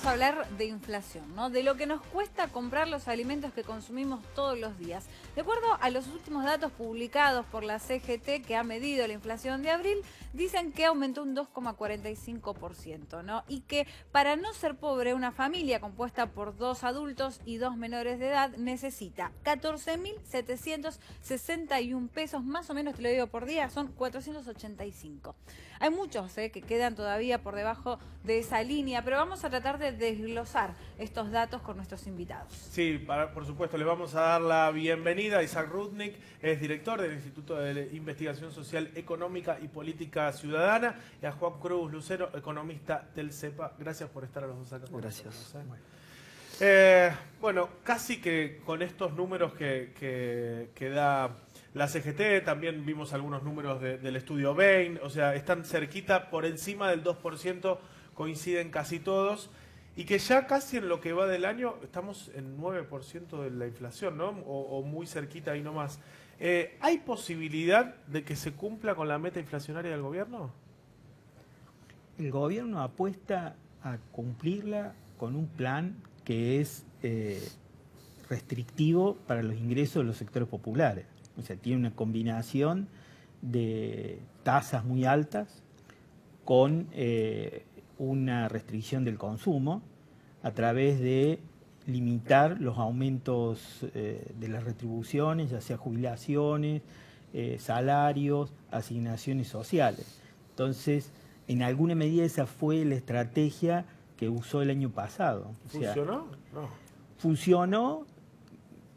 a hablar de inflación, ¿no? De lo que nos cuesta comprar los alimentos que consumimos todos los días. De acuerdo a los últimos datos publicados por la CGT, que ha medido la inflación de abril, dicen que aumentó un 2,45%, ¿no? Y que para no ser pobre, una familia compuesta por 2 adultos y 2 menores de edad necesita 14.761 pesos, más o menos, te lo digo por día, son 485. Hay muchos que quedan todavía por debajo de esa línea, pero vamos a tratar de desglosar estos datos con nuestros invitados. Sí, por supuesto, les vamos a dar la bienvenida a Isaac Rudnick, es director del Instituto de Investigación Social, Económica y Política Ciudadana, y a Juan Cruz Lucero, economista del CEPA. Gracias por estar a los dos acá con nosotros. Bueno, casi que con estos números que da la CGT, también vimos algunos números del estudio Bain, o sea, están cerquita, por encima del 2%, coinciden casi todos, y que ya casi en lo que va del año estamos en 9% de la inflación, ¿no? O muy cerquita ahí nomás. ¿Hay posibilidad de que se cumpla con la meta inflacionaria del gobierno? El gobierno apuesta a cumplirla con un plan que es restrictivo para los ingresos de los sectores populares. O sea, tiene una combinación de tasas muy altas con una restricción del consumo a través de limitar los aumentos de las retribuciones, ya sea jubilaciones, salarios, asignaciones sociales. Entonces, en alguna medida esa fue la estrategia que usó el año pasado. ¿Funcionó? No. Funcionó,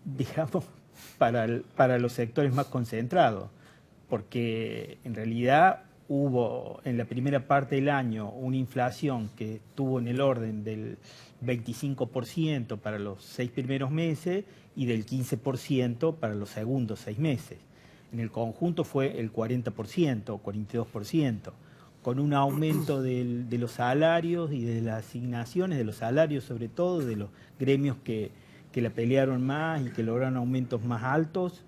digamos, para los sectores más concentrados, porque en realidad hubo en la primera parte del año una inflación que estuvo en el orden del 25% para los 6 primeros meses y del 15% para los segundos 6 meses. En el conjunto fue el 40%, 42%, con un aumento de los salarios y de las asignaciones, de los salarios sobre todo, de los gremios que la pelearon más y que lograron aumentos más altos.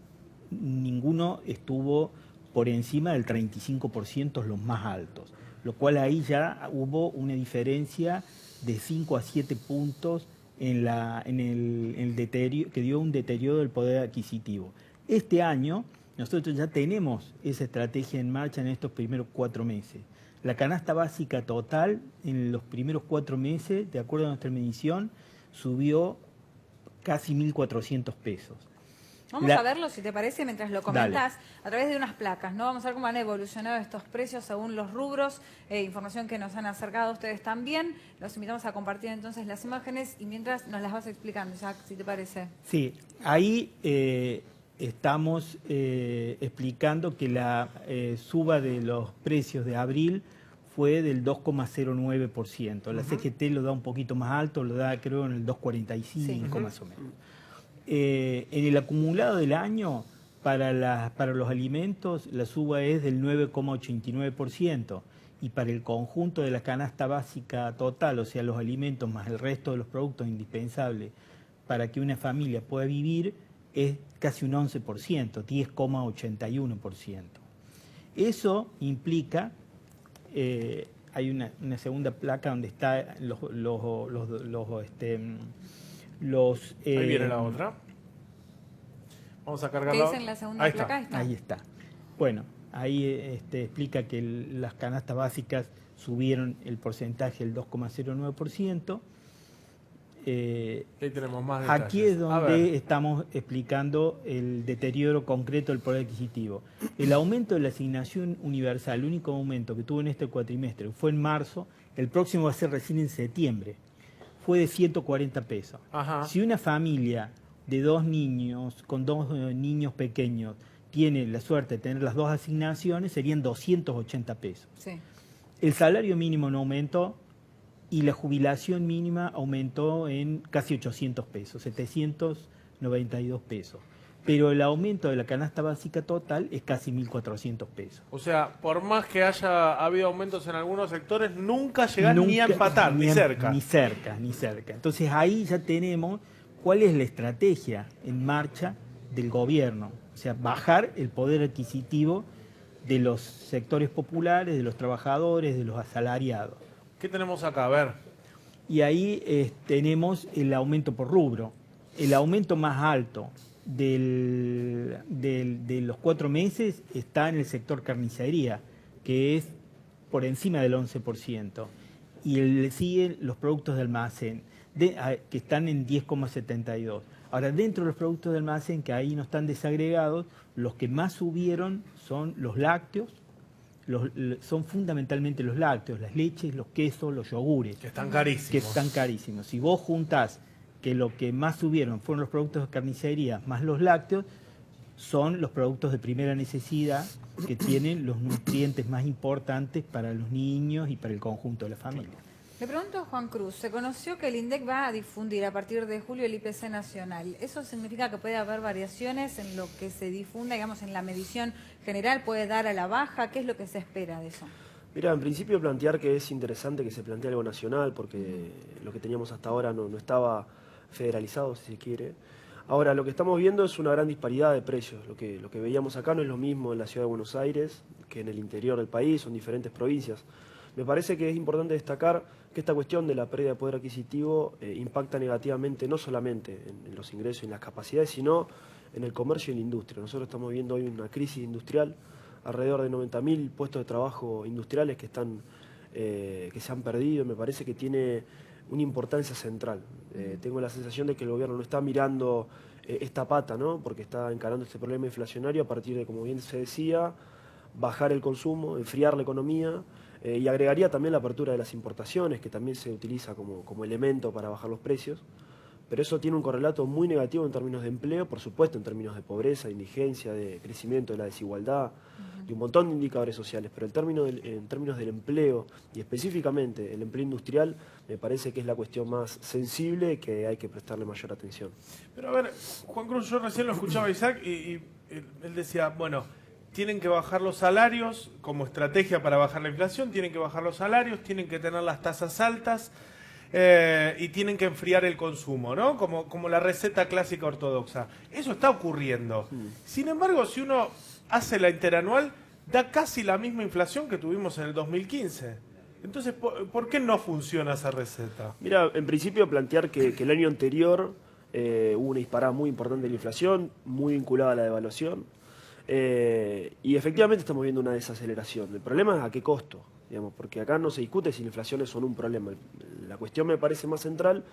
Ninguno estuvo por encima del 35%, los más altos, lo cual ahí ya hubo una diferencia de 5 a 7 puntos en el deterioro, que dio un deterioro del poder adquisitivo. Este año nosotros ya tenemos esa estrategia en marcha en estos primeros 4 meses. La canasta básica total en los primeros 4 meses, de acuerdo a nuestra medición, subió casi 1.400 pesos. Vamos a verlo, si te parece, mientras lo comentas, Dale. a través de unas placas, ¿no? Vamos a ver cómo han evolucionado estos precios según los rubros, información que nos han acercado ustedes también. Los invitamos a compartir entonces las imágenes y mientras nos las vas explicando, Isaac, si te parece. Sí, ahí estamos explicando que la suba de los precios de abril fue del 2,09%. La CGT lo da un poquito más alto, lo da creo en el 2,45 más o menos. En el acumulado del año, para los alimentos, la suba es del 9,89%. Y para el conjunto de la canasta básica total, o sea, los alimentos más el resto de los productos indispensables para que una familia pueda vivir, es casi un 11%, 10,81%. Eso implica, hay una segunda placa donde está ahí viene la otra. Vamos a cargarla. ¿Qué dice en la segunda placa? Ahí está. Bueno, ahí explica que las canastas básicas subieron el porcentaje del 2,09%. Ahí tenemos más detalles. Aquí es donde estamos explicando el deterioro concreto del poder adquisitivo. El aumento de la asignación universal, el único aumento que tuvo en este cuatrimestre fue en marzo, el próximo va a ser recién en septiembre, fue de 140 pesos. Ajá. Si una familia de 2 niños, con 2 niños pequeños, tiene la suerte de tener las 2 asignaciones, serían 280 pesos. Sí. El salario mínimo no aumentó y la jubilación mínima aumentó en casi 800 pesos, 792 pesos. Pero el aumento de la canasta básica total es casi 1.400 pesos. O sea, por más que haya habido aumentos en algunos sectores, nunca llegan ni a empatar, ni cerca. Ni cerca. Entonces ahí ya tenemos cuál es la estrategia en marcha del gobierno. O sea, bajar el poder adquisitivo de los sectores populares, de los trabajadores, de los asalariados. ¿Qué tenemos acá? A ver. Y ahí tenemos el aumento por rubro. El aumento más alto de los 4 meses está en el sector carnicería, que es por encima del 11%. Y le siguen los productos de almacén, que están en 10,72%. Ahora, dentro de los productos de almacén, que ahí no están desagregados, los que más subieron son los lácteos, son fundamentalmente los lácteos, las leches, los quesos, los yogures. Que están carísimos. Que están carísimos. Si vos juntás que lo que más subieron fueron los productos de carnicería más los lácteos, son los productos de primera necesidad que tienen los nutrientes más importantes para los niños y para el conjunto de la familia. Le pregunto a Juan Cruz, se conoció que el INDEC va a difundir a partir de julio el IPC nacional. ¿Eso significa que puede haber variaciones en lo que se difunda, digamos, en la medición general? ¿Puede dar a la baja? ¿Qué es lo que se espera de eso? Mira, en principio plantear que es interesante que se plantee algo nacional, porque lo que teníamos hasta ahora no estaba federalizado, si se quiere. Ahora, lo que estamos viendo es una gran disparidad de precios. Lo que veíamos acá no es lo mismo en la ciudad de Buenos Aires que en el interior del país, son diferentes provincias. Me parece que es importante destacar que esta cuestión de la pérdida de poder adquisitivo impacta negativamente no solamente en los ingresos y en las capacidades, sino en el comercio y en la industria. Nosotros estamos viendo hoy una crisis industrial, alrededor de 90.000 puestos de trabajo industriales que se han perdido. Me parece que tiene una importancia central. Tengo la sensación de que el gobierno no está mirando esta pata, ¿no? Porque está encarando este problema inflacionario a partir de, como bien se decía, bajar el consumo, enfriar la economía, y agregaría también la apertura de las importaciones, que también se utiliza como elemento para bajar los precios. Pero eso tiene un correlato muy negativo en términos de empleo, por supuesto en términos de pobreza, indigencia, de crecimiento de la desigualdad, de un montón de indicadores sociales. Pero en términos del empleo, y específicamente el empleo industrial, me parece que es la cuestión más sensible que hay que prestarle mayor atención. Pero a ver, Juan Cruz, yo recién lo escuchaba a Isaac y él decía, bueno, tienen que bajar los salarios como estrategia para bajar la inflación, tienen que bajar los salarios, tienen que tener las tasas altas y tienen que enfriar el consumo, ¿no? Como la receta clásica ortodoxa. Eso está ocurriendo. Sin embargo, si uno hace la interanual, da casi la misma inflación que tuvimos en el 2015. Entonces, ¿por qué no funciona esa receta? Mira, en principio plantear que el año anterior hubo una disparada muy importante de la inflación, muy vinculada a la devaluación. Y efectivamente estamos viendo una desaceleración. El problema es a qué costo, digamos, porque acá no se discute si la inflación es o no un problema. La cuestión me parece más central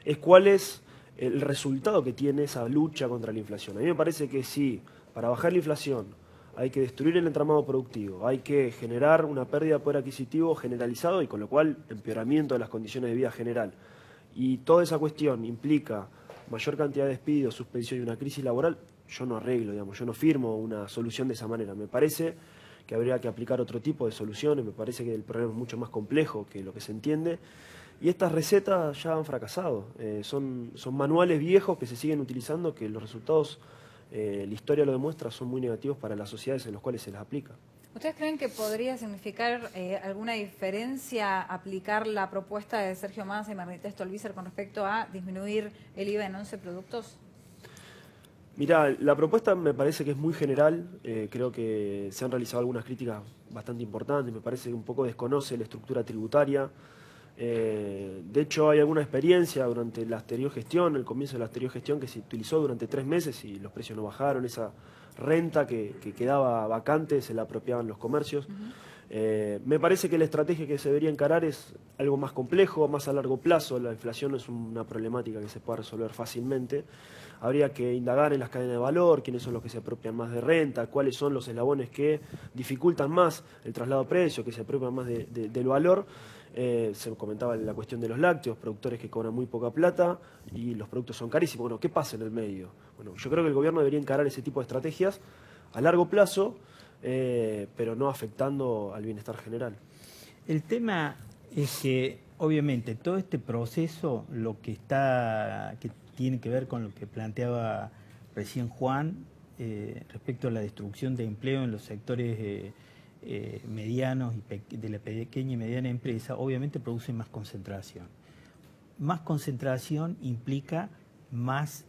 es cuál es el resultado que tiene esa lucha contra la inflación. A mí me parece que sí, para bajar la inflación hay que destruir el entramado productivo, hay que generar una pérdida de poder adquisitivo generalizado y con lo cual empeoramiento de las condiciones de vida general. Y toda esa cuestión implica mayor cantidad de despidos, suspensión y una crisis laboral. Yo no arreglo, digamos, yo no firmo una solución de esa manera. Me parece que habría que aplicar otro tipo de soluciones, me parece que el problema es mucho más complejo que lo que se entiende. Y estas recetas ya han fracasado. Son manuales viejos que se siguen utilizando, que los resultados, la historia lo demuestra, son muy negativos para las sociedades en las cuales se las aplica. ¿Ustedes creen que podría significar alguna diferencia aplicar la propuesta de Sergio Massa y Margarita Stolbizer con respecto a disminuir el IVA en 11 productos? Mirá, la propuesta me parece que es muy general, creo que se han realizado algunas críticas bastante importantes, me parece que un poco desconoce la estructura tributaria. De hecho, hay alguna experiencia durante la anterior gestión, el comienzo de la anterior gestión, que se utilizó durante 3 meses y los precios no bajaron, esa renta que quedaba vacante se la apropiaban los comercios. Me parece que la estrategia que se debería encarar es algo más complejo, más a largo plazo. La inflación no es una problemática que se pueda resolver fácilmente. Habría que indagar en las cadenas de valor, quiénes son los que se apropian más de renta, cuáles son los eslabones que dificultan más el traslado de precio, que se apropian más del valor. Se comentaba la cuestión de los lácteos, productores que cobran muy poca plata y los productos son carísimos. Bueno, ¿qué pasa en el medio? Bueno, yo creo que el gobierno debería encarar ese tipo de estrategias a largo plazo, pero no afectando al bienestar general. El tema es que, obviamente, todo este proceso, que tiene que ver con lo que planteaba recién Juan, respecto a la destrucción de empleo en los sectores medianos y de la pequeña y mediana empresa, obviamente produce más concentración. Más concentración implica más,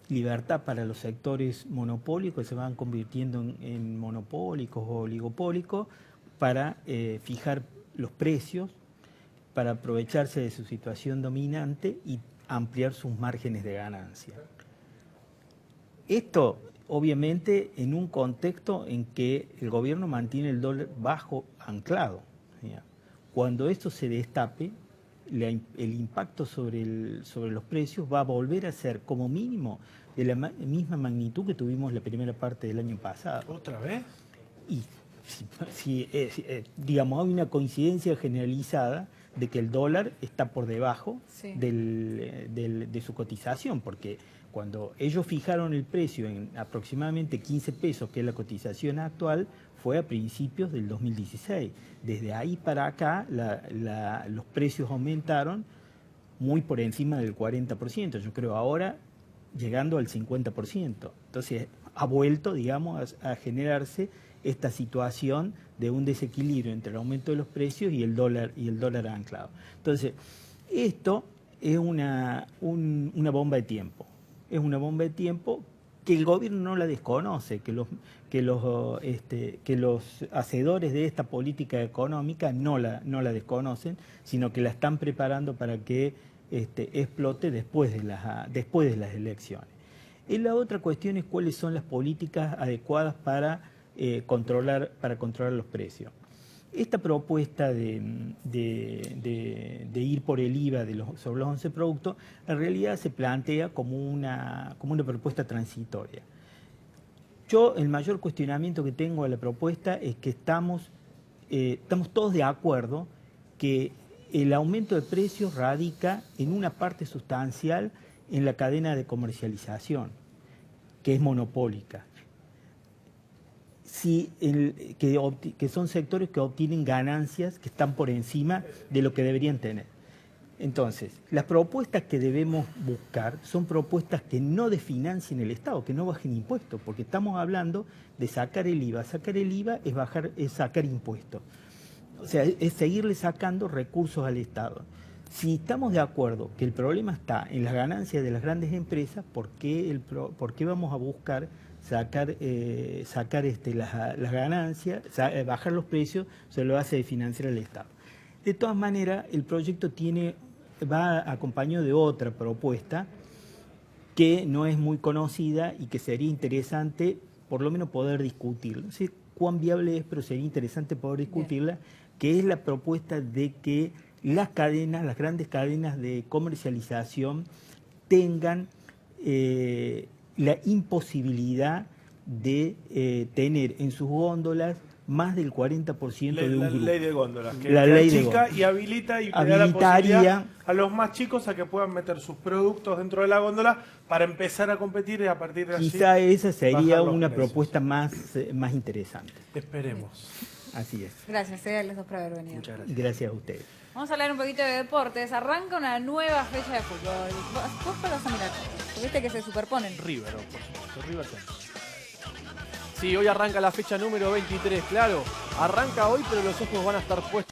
libertad para los sectores monopólicos, que se van convirtiendo en monopólicos o oligopólicos, para fijar los precios para aprovecharse de su situación dominante y ampliar sus márgenes de ganancia. Esto, obviamente, en un contexto en que el gobierno mantiene el dólar bajo, anclado. Cuando esto se destape, el impacto sobre los precios va a volver a ser, como mínimo, de la misma magnitud que tuvimos la primera parte del año pasado. ¿Otra vez? Y digamos, hay una coincidencia generalizada de que el dólar está por debajo de su cotización, porque cuando ellos fijaron el precio en aproximadamente 15 pesos, que es la cotización actual, fue a principios del 2016. Desde ahí para acá los precios aumentaron muy por encima del 40%, yo creo ahora llegando al 50%. Entonces ha vuelto, digamos, a generarse esta situación de un desequilibrio entre el aumento de los precios y el dólar anclado. Entonces, esto es una bomba de tiempo. Es una bomba de tiempo que el gobierno no la desconoce, que los hacedores de esta política económica no la desconocen, sino que la están preparando para que explote después de las elecciones. Y la otra cuestión es cuáles son las políticas adecuadas para controlar los precios. Esta propuesta de ir por el IVA sobre los 11 productos, en realidad se plantea como una propuesta transitoria. Yo, el mayor cuestionamiento que tengo a la propuesta es que estamos todos de acuerdo que el aumento de precios radica en una parte sustancial en la cadena de comercialización, que es monopólica. Que son sectores que obtienen ganancias que están por encima de lo que deberían tener. Entonces, las propuestas que debemos buscar son propuestas que no desfinancien el Estado, que no bajen impuestos, porque estamos hablando de sacar el IVA. Sacar el IVA es sacar impuestos. O sea, es seguirle sacando recursos al Estado. Si estamos de acuerdo que el problema está en las ganancias de las grandes empresas, ¿por qué vamos a buscar sacar las ganancias, bajar los precios? Se lo hace de financiar el Estado. De todas maneras, el proyecto va acompañado de otra propuesta que no es muy conocida y que sería interesante por lo menos poder discutirla. No sé cuán viable es, pero sería interesante poder discutirla, que es la propuesta de que las grandes cadenas de comercialización tengan la imposibilidad de tener en sus góndolas más del 40% de un grupo. La ley de góndolas, que la ley de chica góndolas. Y habilita y le da la posibilidad a los más chicos a que puedan meter sus productos dentro de la góndola para empezar a competir y a partir de allí. Quizá esa sería una propuesta más interesante. Esperemos. Así es. Gracias a los dos por haber venido. Muchas gracias. Gracias a ustedes. Vamos a hablar un poquito de deportes. Arranca una nueva fecha de fútbol. ¿Vos qué vas a mirar? ¿Viste que se superponen? River, por supuesto. River Central. Sí, hoy arranca la fecha número 23, claro. Arranca hoy, pero los ojos van a estar puestos.